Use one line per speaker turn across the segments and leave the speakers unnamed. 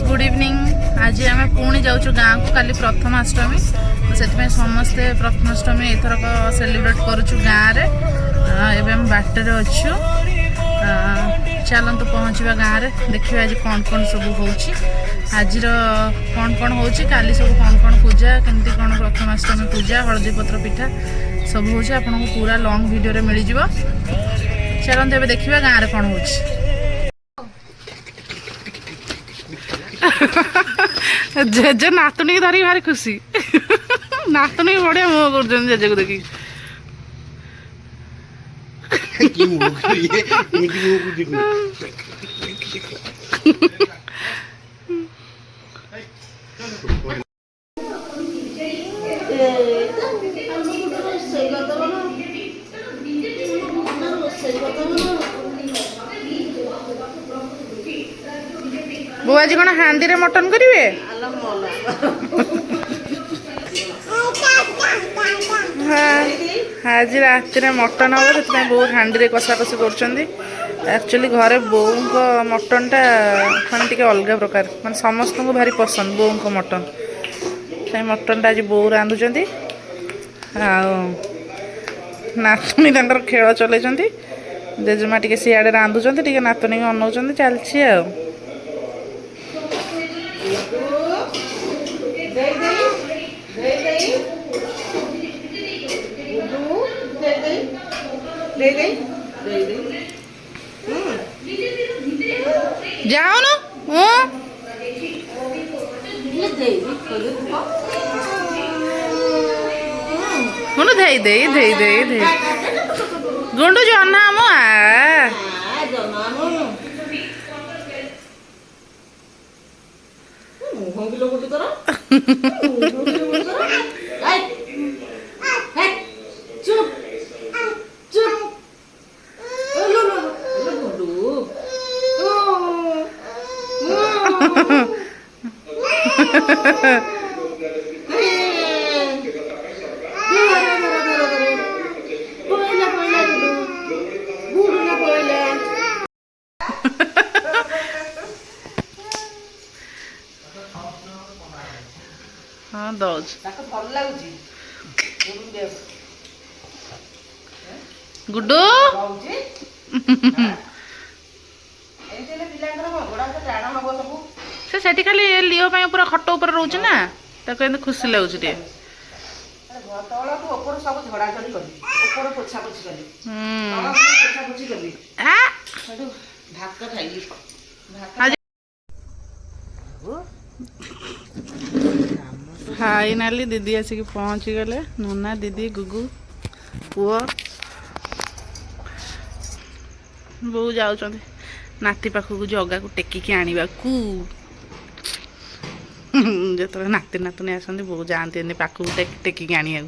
Good evening. आज आम पुणी जाऊँ गाँव को काली प्रथमाष्टमी तो से समस्ते प्रथमाष्टमी एथरक सेलिब्रेट करुचु गाँव में। एवं बाटर अच्छु चलत पहुँचवा गाँव में देखिए आज कौन कौन सब हो आज कौन कौन हो काली सब कौन कौन पूजा केमती कौन प्रथमाष्टमी पूजा हलदी पत्र पिठा सब हो आपको पूरा लॉन्ग वीडियो मिल जाव। चलते एवं देखा गाँव में कौन हो जेज नातुणी की धरिक भारी खुशी नातुणी बढ़िया मुह कर जेजे को देखी बो आज कौन हांडी रे मटन करिवे आज रात मटन हम से बहुत हांडी रे कषा कषि कर घरे बोऊ मटनटा मैंने टी अलग प्रकार मैं समस्त को भारी पसंद बोऊ को मटन से मटनटा आज बोऊ रांधुंट नातुणी खेल चल जेजेमा टी सियाड़े रांधुंट टी नातुणी अनाऊँ चलती आ जाओ ना गुंडू धई दे धई दे धई गुंडू जन्ना मो हाँ दौज गुड्डू से खाली लिओ पूरा खट उपर रोच ना ताको खुशी लगुच टे फाइनाली दीदी आसिक पहुँची गले नोना दीदी गुगु पुओ बो जाऊँ नाती पाखक जगा को टेकिकी आने को जो नाती नातुणी आसती बो जाती पाखक टेकिकी आने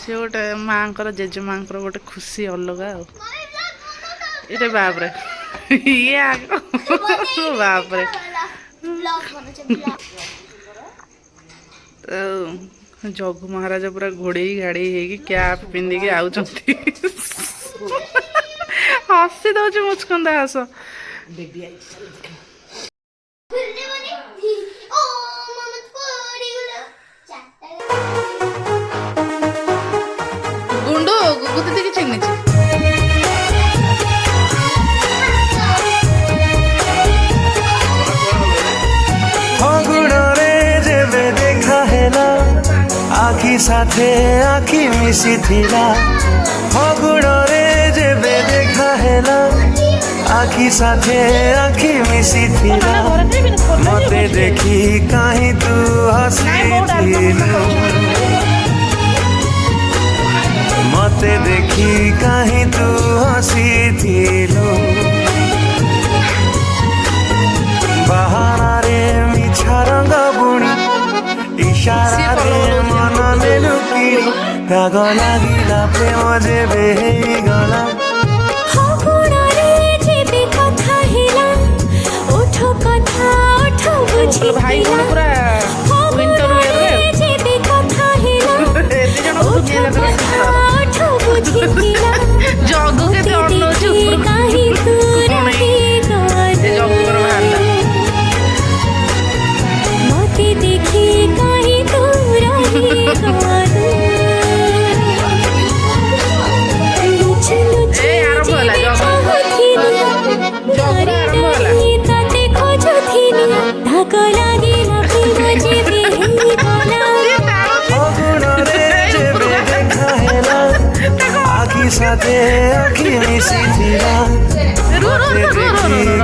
सी गोटे माँ जेजे माँ गोटे खुशी अलग ये बापरे ये आग बापरे जगु महाराज पूरा घोड़े गाड़ी कैप पिंधिकी आउच हसी दौर मुचकंदा हस गुंडू गुगु दीदी की चिन्ह आखि साथे आखि मिसी थिला फगुण रे जेबे देखा हेला आखि साथे आखि मिसी थिला मते देखी काहे तू हसी थिलु मते देखी काहे तू हसी थिलु बहाना रे मिछा रंग बुणी इशारा रे मन नेलु किणी राग लागिला प्रेम जेबे गला भाई पूरा विंटर जगू के जगू
साथे आखि मिसिथिला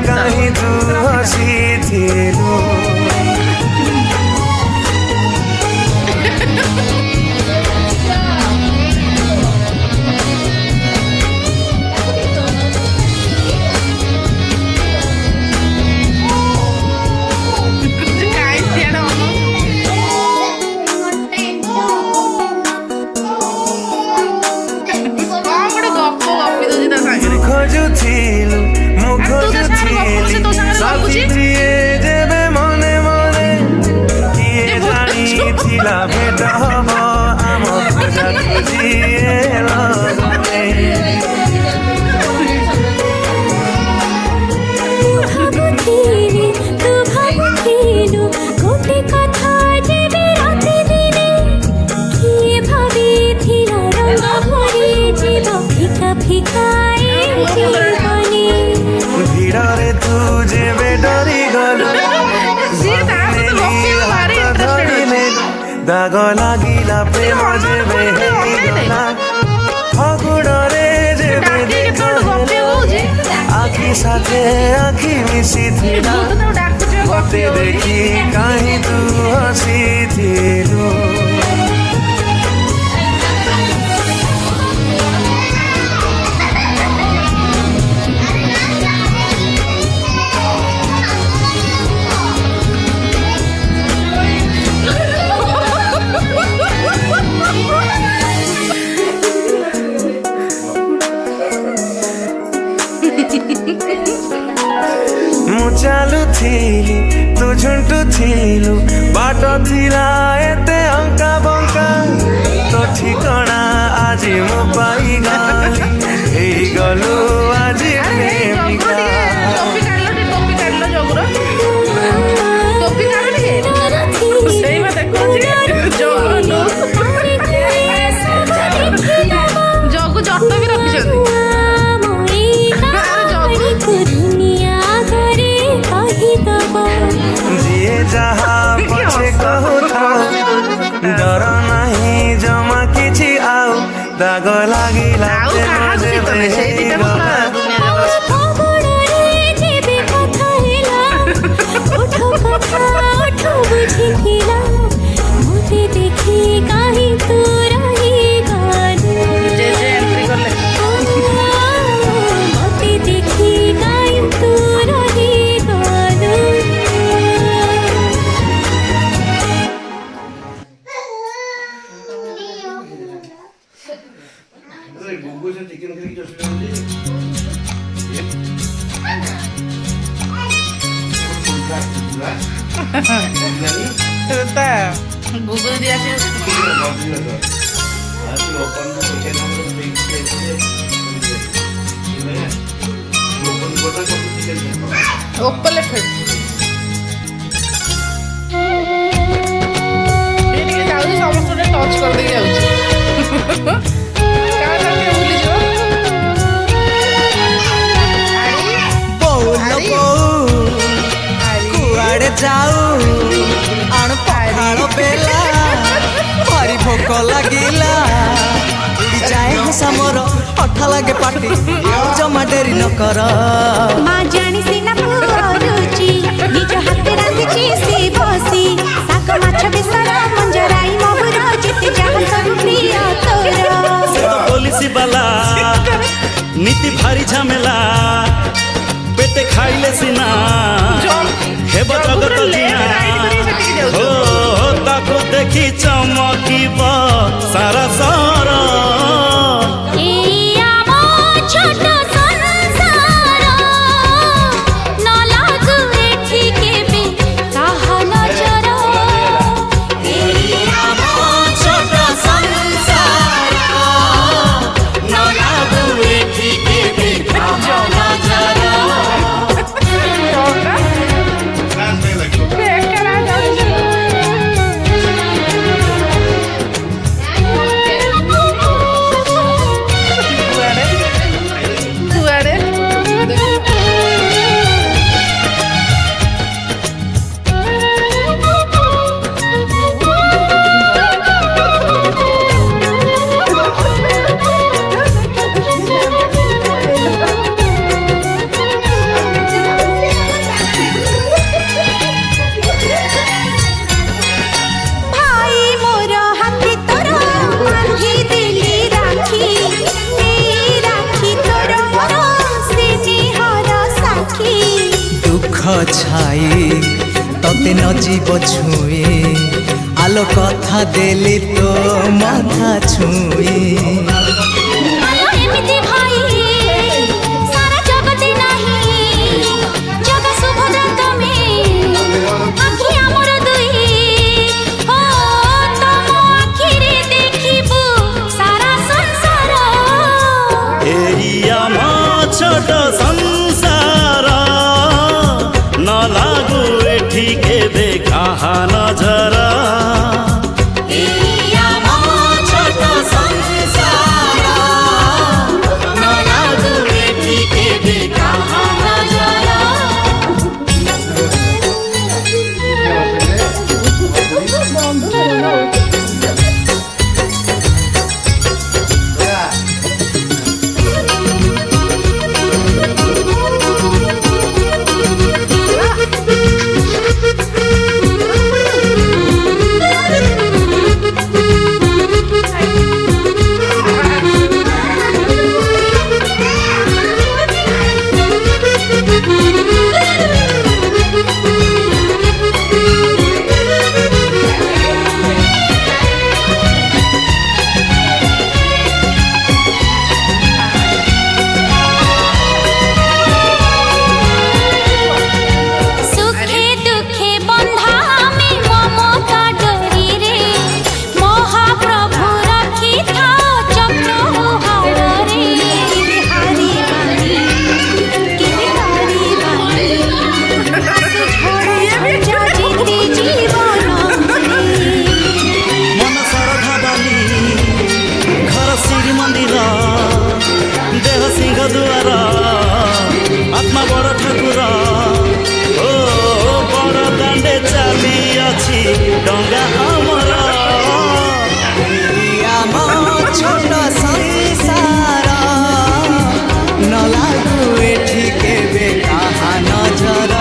कहीं तू हसीथिलु खोजुथिलु मु खोजुथिली साथी जिए जेबे मने मने किए जानी थिला भेट हब आम खोजा खोजिए लगने
तू भाबुथिलु गोटे कथा जेबे राति दिने किए भाबिथिला रंग भरी जीव फिका फिका
ভিড়রে তু যেবে ডরি গলু দাগ লাগিলা প্রেম যেবে হেইগলা ফগুড়রে যেবে আখি সাথে আখি মিশিথিলা মতে দেখি কাহি তু হসিথিলু चालू थिली तू झुंटू थिलु बाट थिला एते अंका बंका तो ठिकाना आज मु पाई गली हे गलु आज प्रेमिका
जगु जट भी रखिछथि
जिए जहा पछे कहू था डर नहीं जमा किछि आउ दाग लागिला
देखी कहीं तू रही देखी कहीं तू रही
गूगल दिया ओपन लेफ्ट समस्त टच कर दे
कुआड़े जाऊ आण पखाड़ बेला भारी भोक लगिला उड़ी जाए हसा मोर अठा लगे पाटी जमा डेरी न कर
माँ जानी सिना रुचि निज हाथे रांधिची सी बसी साग माछ बेसर मंजराई मोहर जिते जहाँ सब प्रिय तोर
पुलिस वाला नीति भारी झमेला पेटे खाइले सिना हेब जगत जिया हो ताको देखी चमकीब सारा सर
छोट संसार
ଛାଇ ତତେ ନ ଯିବ ଛୁଇଁ ଆଲୋ କଥା ଦେଲି ତୋ ମାଥା ଛୁଇଁ
ଏମିତି ଭାଇ ସାରା ଜଗତେ ନାହିଁ ଜଗ ସୁଭଦ୍ରା ତମେ ଆଖି ଆମର ଦୁଇ ହୋ ତମ ଆଖିରେ ଦେଖିବୁ ସାରା ସଂସାର
এই আমার ছোট সংসার ন লাগু এঠি কেবে কাহা নজর
এই আমার ছোট সংসার নলাগু এটি কেবে কাহা নজর সুখে দুঃখে বন্ধা আমি মমতা ডোরিরে মহাপ্রভু রাখি থাও চক্র হাড়রে হারি বাণী হারি বাণী ঝড়া জিতে জীবন
মন শ্রদ্ধা বালি ঘর শ্রী মন্দির দেহ সিংহ দুয়ার আত্মা বড় ঠাকুর ও বড় দাণ্ডে চালি ଅଛି ଡଙ୍ଗା ଆମର
ଆମ ଛୋଟ ସଂସାର ନ ଲାଗୁ ଏଠି କେବେ କାହା ନଜର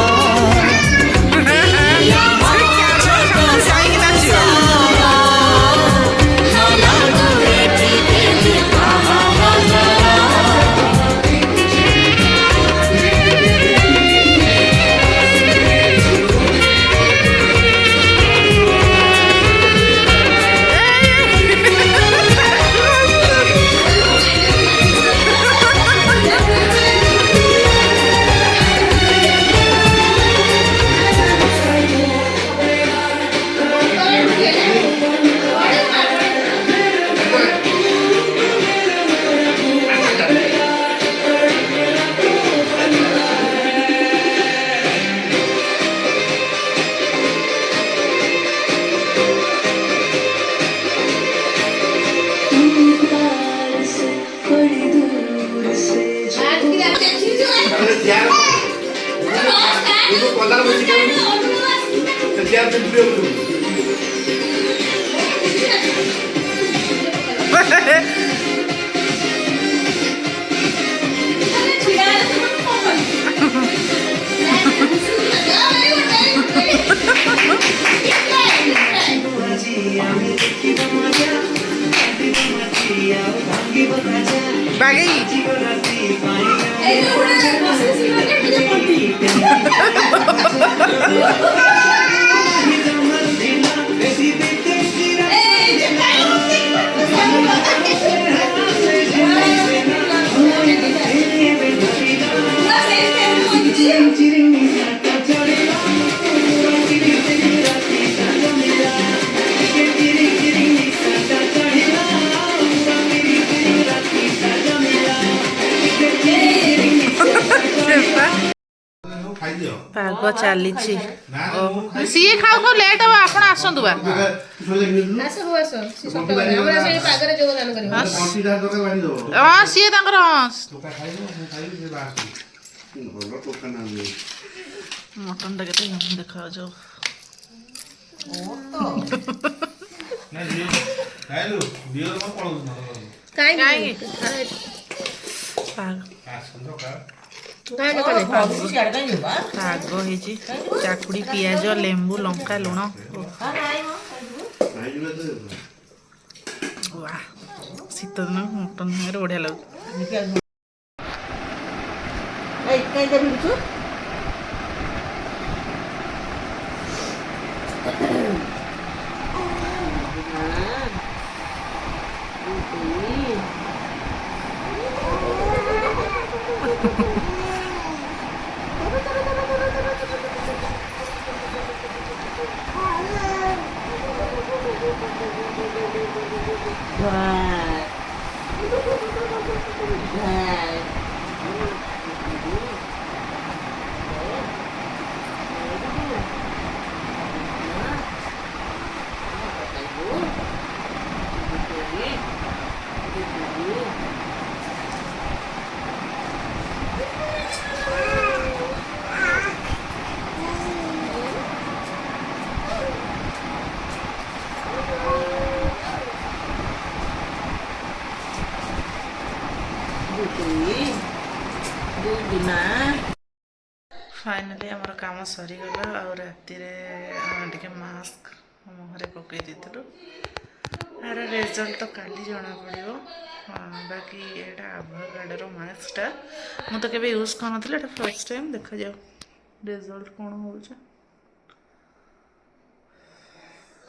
ପାଗ ଚାଲିଛି ସିଏ ଖାଉ ଖାଉ ଲେଟ୍ ହବ ଆପଣ ଆସନ୍ତୁ ବା ହଁ ସିଏ ତାଙ୍କର ମଟନଟା କେତେ ଦେଖାଯାଉ ପାଗ ହେଇଛି ଚାକୁଡ଼ି ପିଆଜ ଲେମ୍ବୁ ଲଙ୍କା ଲୁଣ ଶୀତ ଦିନ ମଟନ ସାଙ୍ଗରେ ବଢ଼ିଆ ଲାଗୁଛି फाइनाली आमर काम सरीगला आ रातिरे टिके मास्क मुहरे पकई देलु यार रिजल्ट तो काली जना पड़ो बाकी यहाँ आभगार्डर मास्कटा मुझे केवे यूज कर फर्स्ट टाइम देखा जाओ रिजल्ट कौन हो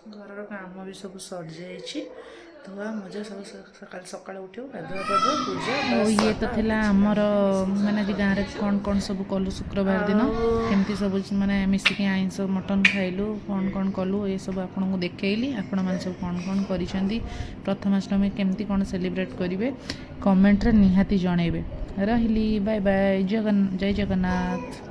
घर काम भी सब सर जाइए धुआ मजा सब सकाल सकाल उठो गाधुआ पाधुआ पूजा ये तो थिला हमर माने जी गाँव में कौन कौन सब कलु शुक्रवार दिन केमती सब माने मिसिकी आइंस मटन खाइलु कौन कौन कलु ये सब आपन को देखैली आपण मान सब कौन कौन करिसेंती प्रथमाष्टमी केमती कौन सेलिब्रेट करिवे कमेंट रे निहाती जणेबे रहिली बाय बाय जय जगन्नाथ।